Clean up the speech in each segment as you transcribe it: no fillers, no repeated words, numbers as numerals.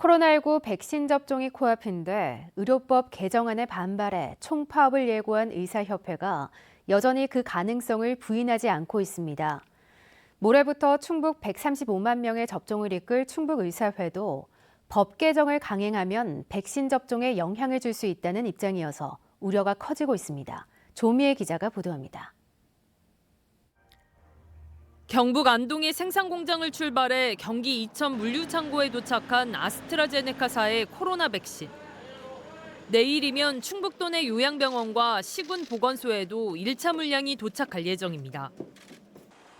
코로나19 백신 접종이 코앞인데 의료법 개정안에 반발해 총파업을 예고한 의사협회가 여전히 그 가능성을 부인하지 않고 있습니다. 모레부터 충북 135만 명의 접종을 이끌 충북의사회도 법 개정을 강행하면 백신 접종에 영향을 줄 수 있다는 입장이어서 우려가 커지고 있습니다. 조미애 기자가 보도합니다. 경북 안동의 생산공장을 출발해 경기 이천 물류창고에 도착한 아스트라제네카사의 코로나 백신. 내일이면 충북도 내 요양병원과 시군 보건소에도 1차 물량이 도착할 예정입니다.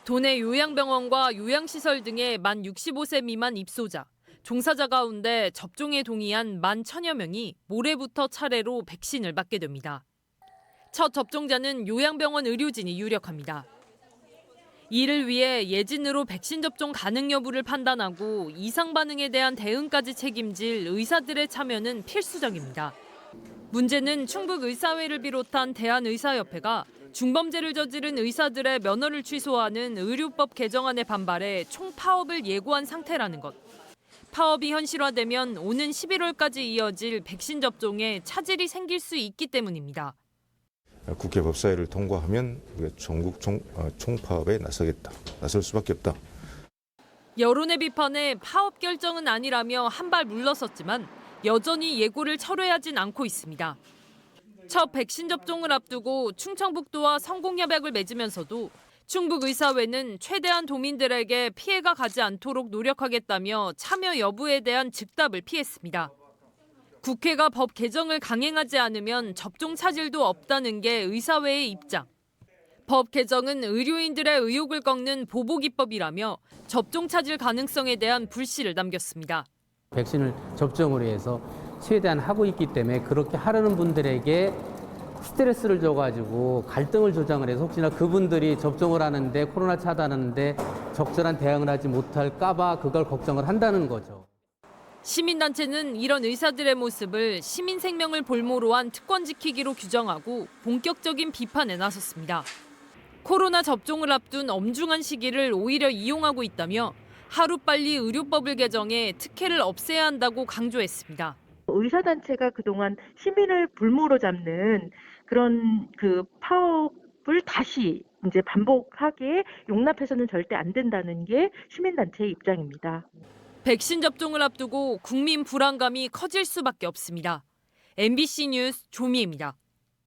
도내 요양병원과 요양시설 등의 만 65세 미만 입소자, 종사자 가운데 접종에 동의한 만 1,000여 명이 모레부터 차례로 백신을 맞게 됩니다. 첫 접종자는 요양병원 의료진이 유력합니다. 이를 위해 예진으로 백신 접종 가능 여부를 판단하고 이상 반응에 대한 대응까지 책임질 의사들의 참여는 필수적입니다. 문제는 충북의사회를 비롯한 대한의사협회가 중범죄를 저지른 의사들의 면허를 취소하는 의료법 개정안에 반발해 총파업을 예고한 상태라는 것. 파업이 현실화되면 오는 11월까지 이어질 백신 접종에 차질이 생길 수 있기 때문입니다. 국회 법사위를 통과하면 우리가 전국 총파업에 나설 수밖에 없다. 여론의 비판에 파업 결정은 아니라며 한 발 물러섰지만 여전히 예고를 철회하진 않고 있습니다. 첫 백신 접종을 앞두고 충청북도와 성공협약을 맺으면서도 충북의사회는 최대한 도민들에게 피해가 가지 않도록 노력하겠다며 참여 여부에 대한 즉답을 피했습니다. 국회가 법 개정을 강행하지 않으면 접종 차질도 없다는 게 의사회의 입장. 법 개정은 의료인들의 의욕을 꺾는 보복입법이라며 접종 차질 가능성에 대한 불씨를 남겼습니다. 백신을 접종을 위해서 최대한 하고 있기 때문에 그렇게 하려는 분들에게 스트레스를 줘가지고 갈등을 조장을 해서 혹시나 그분들이 접종을 하는데 코로나 차단하는데 적절한 대응을 하지 못할까 봐 그걸 걱정을 한다는 거죠. 시민단체는 이런 의사들의 모습을 시민 생명을 볼모로 한 특권 지키기로 규정하고 본격적인 비판에 나섰습니다. 코로나 접종을 앞둔 엄중한 시기를 오히려 이용하고 있다며 하루빨리 의료법을 개정해 특혜를 없애야 한다고 강조했습니다. 의사단체가 그동안 시민을 불모로 잡는 그런 파업을 다시 이제 반복하기에 용납해서는 절대 안 된다는 게 시민단체의 입장입니다. 백신 접종을 앞두고 국민 불안감이 커질 수밖에 없습니다. MBC 뉴스 조미애입니다.